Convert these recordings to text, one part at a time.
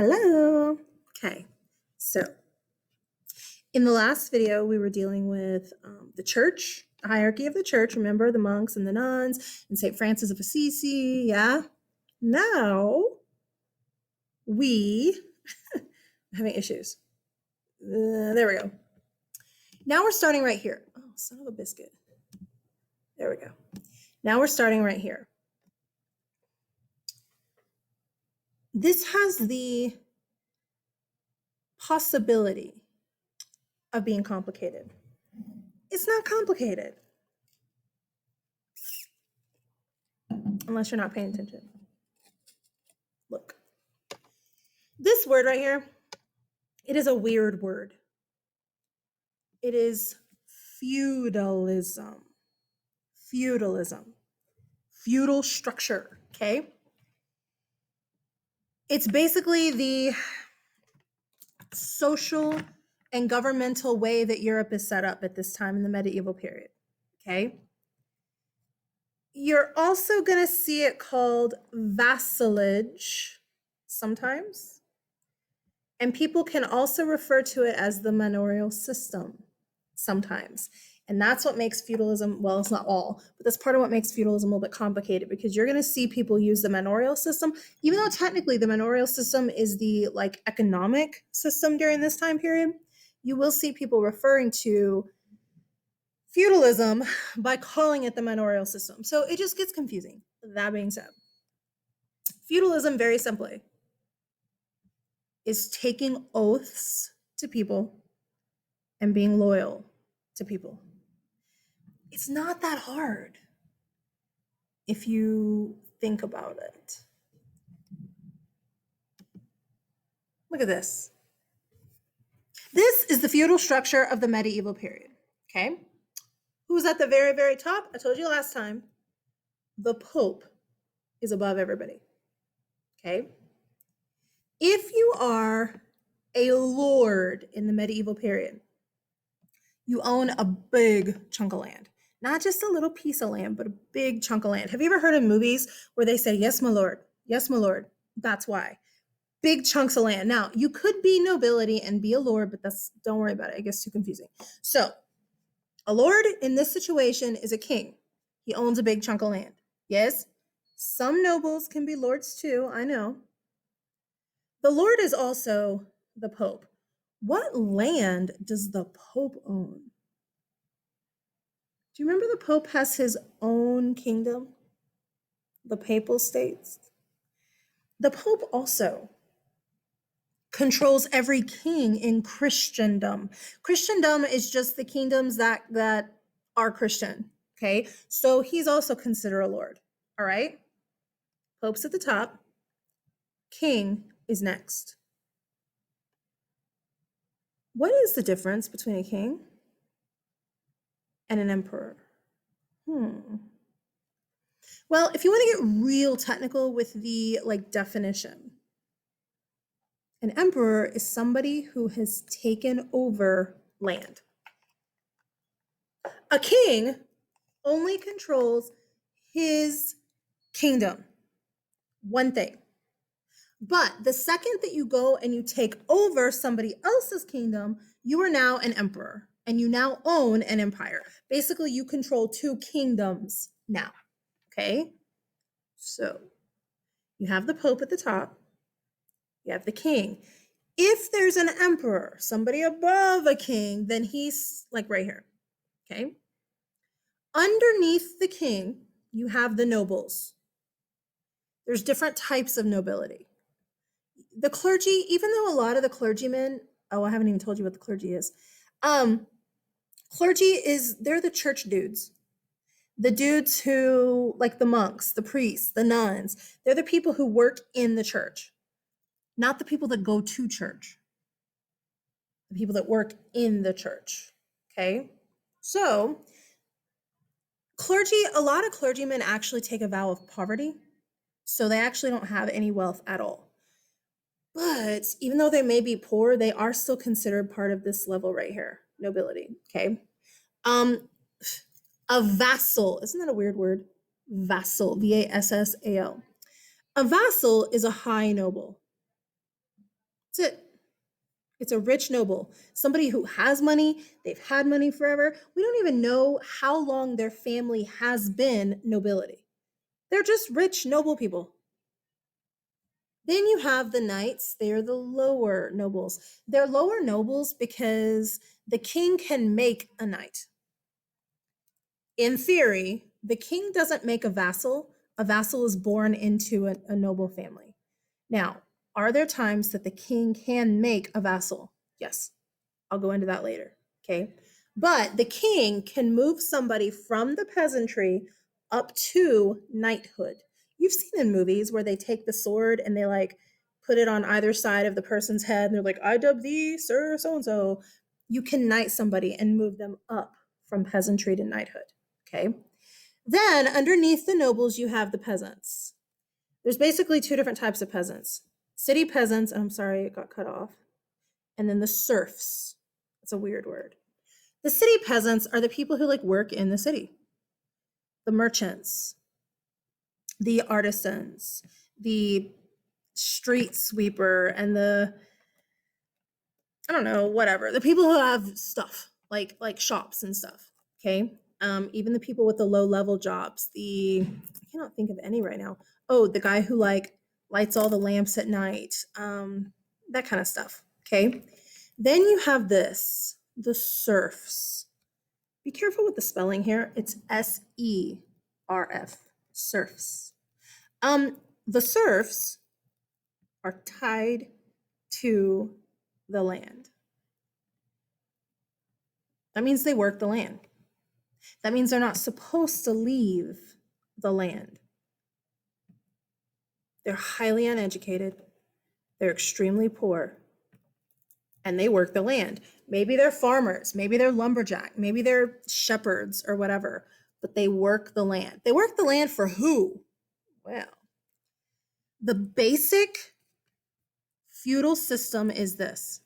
Hello. Okay, so in the last video, we were dealing with the church, the hierarchy of the church. Remember the monks and the nuns and St. Francis of Assisi, yeah? Now, I'm having issues. There we go. Now we're starting right here. Oh, son of a biscuit. There we go. Now we're starting right here. This has the possibility of being complicated. It's not complicated. Unless you're not paying attention. Look. This word right here, it is a weird word. It is feudalism. Feudalism. Feudal structure, okay? It's basically the social and governmental way that Europe is set up at this time in the medieval period, okay? You're also going to see it called vassalage sometimes. And people can also refer to it as the manorial system sometimes. And that's what makes feudalism, well, it's not all, but that's part of what makes feudalism a little bit complicated, because you're going to see people use the manorial system, even though technically the manorial system is the economic system during this time period. You will see people referring to feudalism by calling it the manorial system. So it just gets confusing. That being said, feudalism, very simply, is taking oaths to people and being loyal to people. It's not that hard if you think about it. Look at this. This is the feudal structure of the medieval period, okay? Who's at the very, very top? I told you last time, the Pope is above everybody, okay? If you are a lord in the medieval period, you own a big chunk of land. Not just a little piece of land, but a big chunk of land. Have you ever heard of movies where they say, yes, my lord, yes, my lord? That's why. Big chunks of land. Now, you could be nobility and be a lord, but don't worry about it. It gets too confusing. So, a lord in this situation is a king. He owns a big chunk of land. Yes, some nobles can be lords too, I know. The lord is also the Pope. What land does the Pope own? Do you remember the Pope has his own kingdom? The Papal States. The Pope also controls every king in Christendom. Christendom is just the kingdoms that are Christian, okay? So he's also considered a lord, all right? Pope's at the top. King is next. What is the difference between a king and an emperor? Well, if you want to get real technical with the definition, an emperor is somebody who has taken over land. A king only controls his kingdom, one thing. But the second that you go and you take over somebody else's kingdom, you are now an emperor and you now own an empire. Basically, you control two kingdoms now, okay? So you have the Pope at the top, you have the king. If there's an emperor, somebody above a king, then he's right here, okay? Underneath the king, you have the nobles. There's different types of nobility. The clergy, even though a lot of the clergymen, I haven't even told you what the clergy is. Clergy they're the church dudes. The dudes who, the monks, the priests, the nuns, they're the people who work in the church, not the people that go to church. The people that work in the church, okay? So, a lot of clergymen actually take a vow of poverty, so they actually don't have any wealth at all. But even though they may be poor, they are still considered part of this level right here, nobility, okay? A vassal, isn't that a weird word? Vassal, V-A-S-S-A-L. A vassal is a high noble. That's it. It's a rich noble, somebody who has money, they've had money forever. We don't even know how long their family has been nobility. They're just rich, noble people. Then you have the knights, they're the lower nobles. They're lower nobles because the king can make a knight. In theory, the king doesn't make a vassal. A vassal is born into a noble family. Now, are there times that the king can make a vassal? Yes. I'll go into that later. Okay. But the king can move somebody from the peasantry up to knighthood. You've seen in movies where they take the sword and they like put it on either side of the person's head and they're like, I dub thee, Sir So and so. You can knight somebody and move them up from peasantry to knighthood. Okay. Then underneath the nobles, you have the peasants. There's basically two different types of peasants: city peasants, and I'm sorry it got cut off, and then the serfs. It's a weird word. The city peasants are the people who like work in the city. The merchants, the artisans, the street sweeper, and the I don't know, whatever. The people who have stuff like shops and stuff. Okay. Even the people with the low level jobs. I cannot think of any right now. Oh, the guy who like lights all the lamps at night. That kind of stuff. Okay. Then you have the serfs. Be careful with the spelling here. It's SERF, serfs. The serfs are tied to the land. That means they work the land. That means they're not supposed to leave the land. They're highly uneducated. They're extremely poor. And they work the land. Maybe they're farmers. Maybe they're lumberjack. Maybe they're shepherds or whatever. But they work the land. They work the land for who? Well, the basic feudal system is this: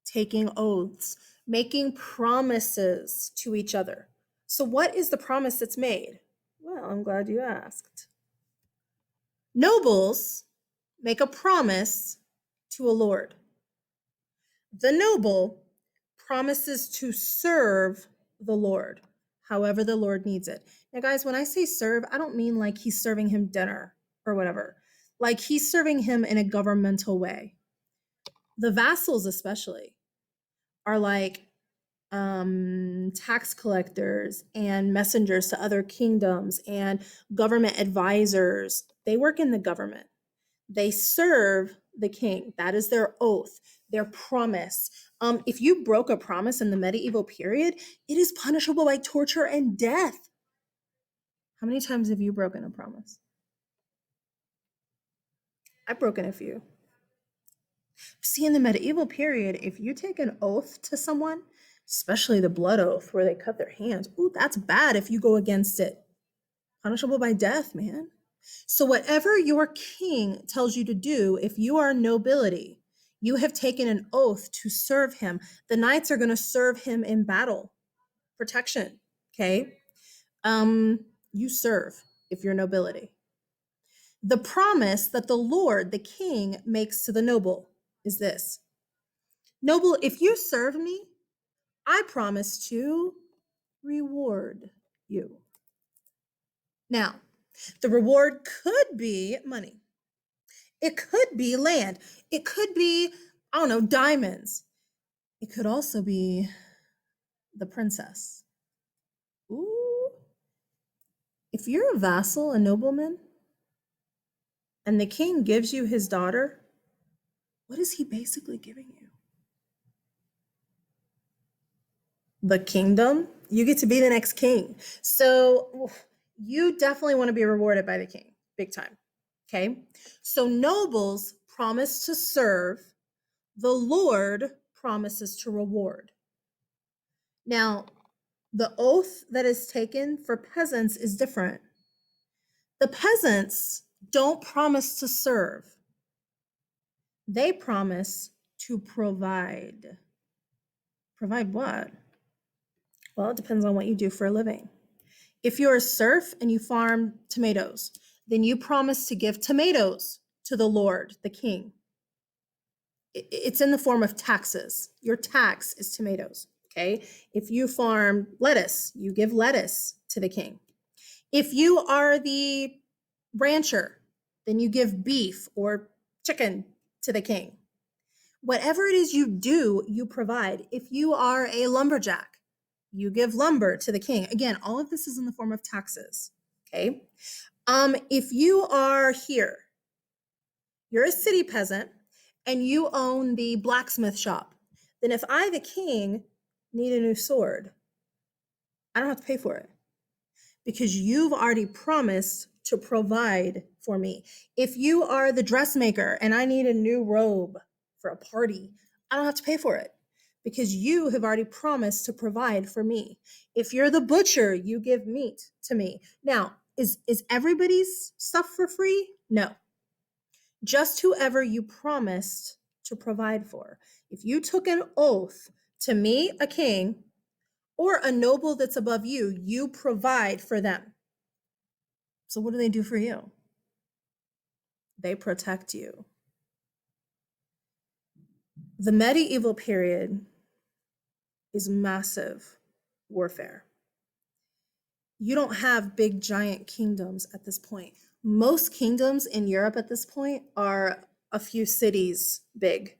taking oaths, making promises to each other. So, what is the promise that's made? Well, I'm glad you asked. Nobles make a promise to a lord. The noble promises to serve the lord, however the lord needs it. Now, guys, when I say serve, I don't mean like he's serving him dinner or whatever. Like he's serving him in a governmental way. The vassals, especially, are like tax collectors and messengers to other kingdoms and government advisors. They work in the government. They serve the king. That is their oath, their promise. If you broke a promise in the medieval period, it is punishable by torture and death. How many times have you broken a promise? I've broken a few. See, in the medieval period, if you take an oath to someone, especially the blood oath where they cut their hands, ooh, that's bad if you go against it. Punishable by death, man. So, whatever your king tells you to do, if you are nobility, you have taken an oath to serve him. The knights are going to serve him in battle, protection. Okay. You serve if you're nobility. The promise that the Lord, the king, makes to the noble is this: noble, if you serve me, I promise to reward you. Now, the reward could be money. It could be land. It could be, I don't know, diamonds. It could also be the princess. Ooh. If you're a vassal, a nobleman, and the king gives you his daughter, what is he basically giving you? The kingdom. You get to be the next king. So you definitely want to be rewarded by the king, big time. Okay. So nobles promise to serve, the Lord promises to reward. Now, the oath that is taken for peasants is different. The peasants don't promise to serve, they promise to provide. Provide what? Well, it depends on what you do for a living. If you're a serf and you farm tomatoes, then you promise to give tomatoes to the Lord, the king. it's in the form of taxes. Your tax is tomatoes, okay? If you farm lettuce, you give lettuce to the king. If you are the rancher, then you give beef or chicken to the king. Whatever it is you do, you provide. If you are a lumberjack, you give lumber to the king. Again, all of this is in the form of taxes, okay? If you are here, you're a city peasant and you own the blacksmith shop, then if I, the king, need a new sword, I don't have to pay for it because you've already promised to provide for me. If you are the dressmaker and I need a new robe for a party, I don't have to pay for it because you have already promised to provide for me. If you're the butcher, you give meat to me. Now, is everybody's stuff for free? No. Just whoever you promised to provide for. If you took an oath to me, a king, or a noble that's above you, you provide for them. So what do they do for you? They protect you. The medieval period is massive warfare. You don't have big giant kingdoms at this point. Most kingdoms in Europe at this point are a few cities big.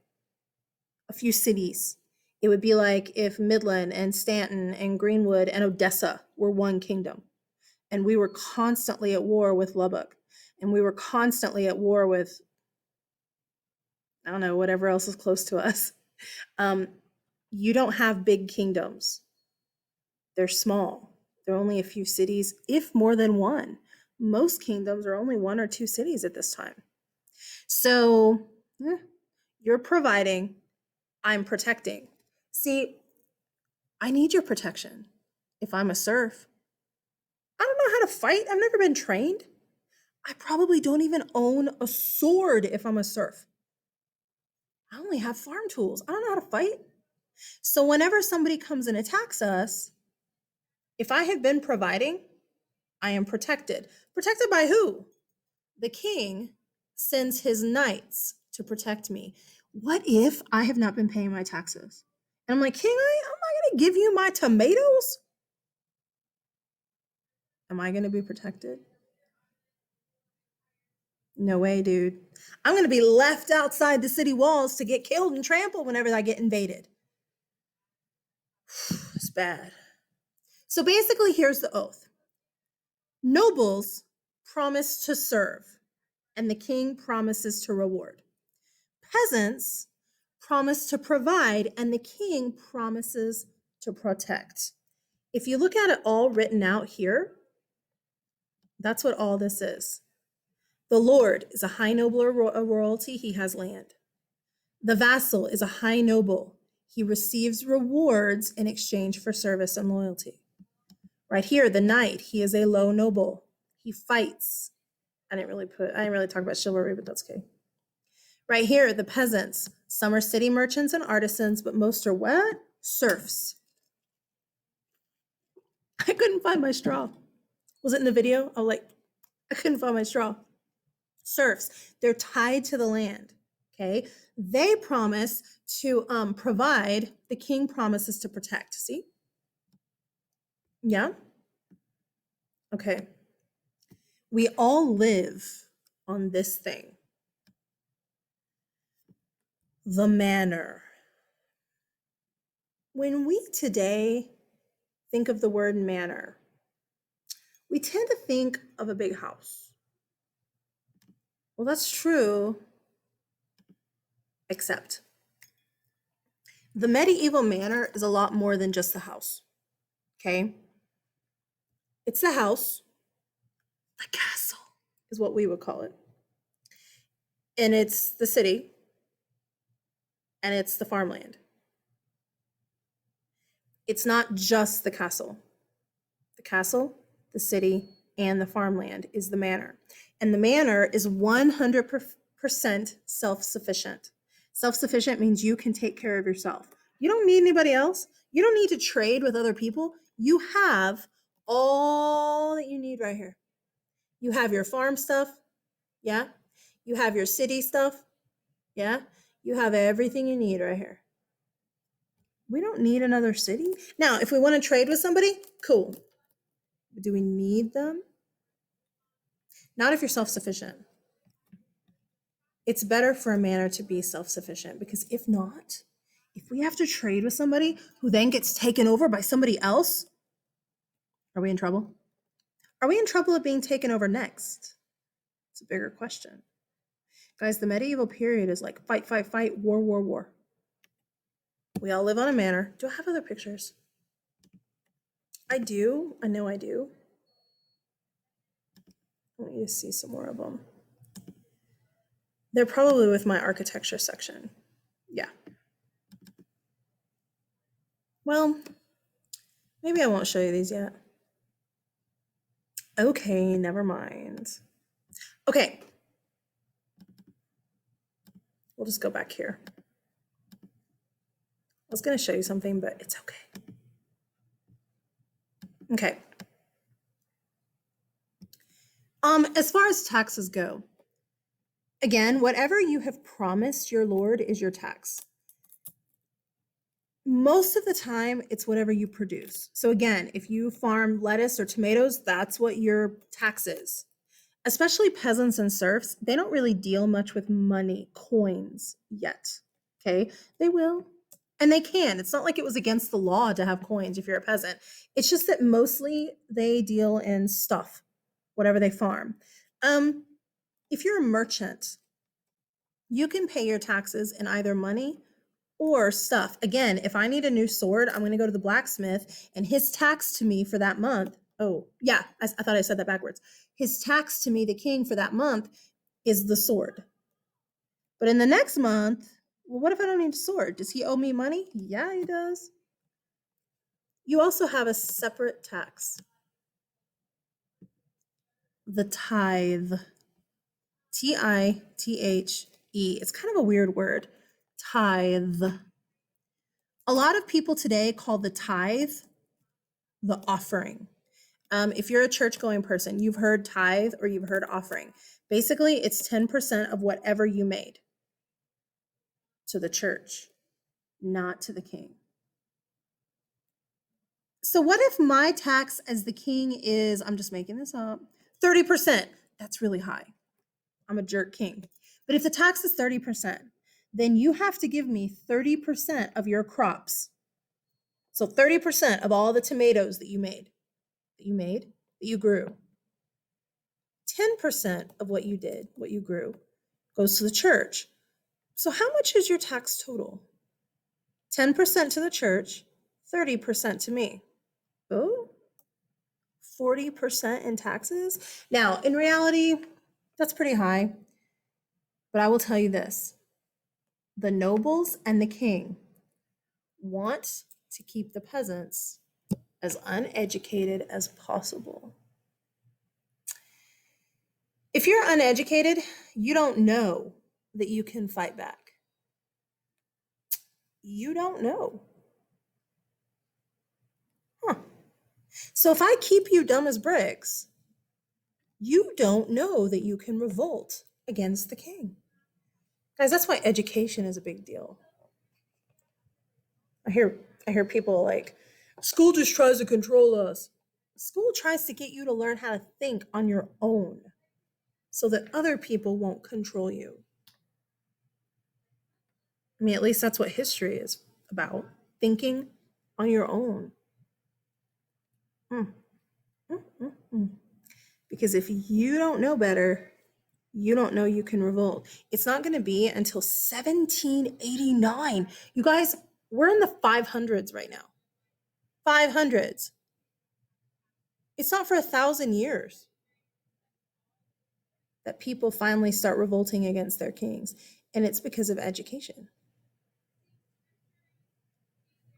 A few cities. It would be like if Midland and Stanton and Greenwood and Odessa were one kingdom. And we were constantly at war with Lubbock. And we were constantly at war with, I don't know, whatever else is close to us. You don't have big kingdoms. They're small. They're only a few cities, if more than one. Most kingdoms are only one or two cities at this time. So you're providing, I'm protecting. See, I need your protection. If I'm a serf, I don't know how to fight. I've never been trained. I probably don't even own a sword if I'm a serf. I only have farm tools. I don't know how to fight. So whenever somebody comes and attacks us, if I have been providing, I am protected. Protected by who? The king sends his knights to protect me. What if I have not been paying my taxes? And I'm like, king, I'm not going to give you my tomatoes. Am I going to be protected? No way, dude. I'm going to be left outside the city walls to get killed and trampled whenever I get invaded. It's bad. So basically, here's the oath. Nobles promise to serve, and the king promises to reward. Peasants promise to provide, and the king promises to protect. If you look at it all written out here, that's what all this is. The lord is a high noble or royalty, he has land. The vassal is a high noble. He receives rewards in exchange for service and loyalty. Right here, the knight, he is a low noble. He fights. I didn't really talk about chivalry, but that's okay. Right here, the peasants. Some are city merchants and artisans, but most are what? Serfs. I couldn't find my straw. Was it in the video? I couldn't find my straw. Serfs, they're tied to the land, okay? They promise to provide, the king promises to protect, see? Yeah? Okay. We all live on this thing. The manor. When we today think of the word manor, we tend to think of a big house. Well, that's true, except the medieval manor is a lot more than just the house, okay? It's the house, the castle is what we would call it. And it's the city, and it's the farmland. It's not just the castle. The castle, the city, and the farmland is the manor. And the manor is 100% self-sufficient. Self-sufficient means you can take care of yourself. You don't need anybody else. You don't need to trade with other people. You have all that you need right here. You have your farm stuff, yeah? You have your city stuff, yeah? You have everything you need right here. We don't need another city. Now, if we want to trade with somebody, cool. But do we need them? Not if you're self-sufficient. It's better for a manor to be self-sufficient, because if not, if we have to trade with somebody who then gets taken over by somebody else, are we in trouble? Are we in trouble of being taken over next? It's a bigger question. Guys, the medieval period is like fight, fight, fight, war, war, war. We all live on a manor. Do I have other pictures? I do. I know I do. I want you to see some more of them. They're probably with my architecture section. Yeah. Well, maybe I won't show you these yet. Okay, never mind. Okay. We'll just go back here. I was going to show you something, but it's okay. Okay. As far as taxes go, again, whatever you have promised your lord is your tax. Most of the time, it's whatever you produce. So again, if you farm lettuce or tomatoes, that's what your tax is. Especially peasants and serfs, they don't really deal much with money, coins yet. Okay, they will. And they can. It's not like it was against the law to have coins if you're a peasant. It's just that mostly they deal in stuff, whatever they farm. If you're a merchant, you can pay your taxes in either money or stuff. Again, if I need a new sword, I'm going to go to the blacksmith, and his tax to me for that month. Oh, yeah, I thought I said that backwards. His tax to me, the king, for that month is the sword. But in the next month, well, what if I don't need a sword? Does he owe me money? Yeah, he does. You also have a separate tax, the tithe. Tithe. It's kind of a weird word. Tithe. A lot of people today call the tithe the offering. If you're a church-going person, you've heard tithe or you've heard offering. Basically, it's 10% of whatever you made to the church, not to the king. So what if my tax as the king is, I'm just making this up, 30%? That's really high. I'm a jerk king. But if the tax is 30%, then you have to give me 30% of your crops. So 30% of all the tomatoes that you grew. 10% of what you did, what you grew, goes to the church. So how much is your tax total? 10% to the church, 30% to me. Oh, 40% in taxes? Now, in reality, that's pretty high. But I will tell you this. The nobles and the king want to keep the peasants as uneducated as possible. If you're uneducated, you don't know that you can fight back. You don't know. Huh. So if I keep you dumb as bricks, you don't know that you can revolt against the king. Guys, that's why education is a big deal. I hear people like, school just tries to control us. School tries to get you to learn how to think on your own so that other people won't control you. I mean, at least that's what history is about, thinking on your own. Because if you don't know better, you don't know you can revolt. It's not going to be until 1789. You guys, we're in the 500s right now. 500s. It's not for 1,000 years that people finally start revolting against their kings. And it's because of education.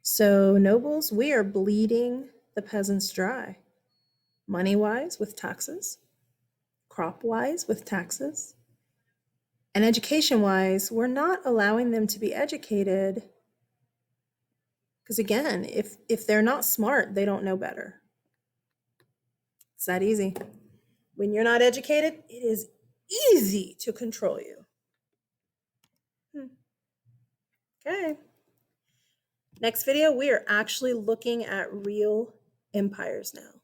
So, nobles, we are bleeding the peasants dry. Money-wise with taxes, crop-wise with taxes, and education-wise, we're not allowing them to be educated because, again, if they're not smart, they don't know better. It's that easy. When you're not educated, it is easy to control you. Okay. Next video, we are actually looking at real empires now.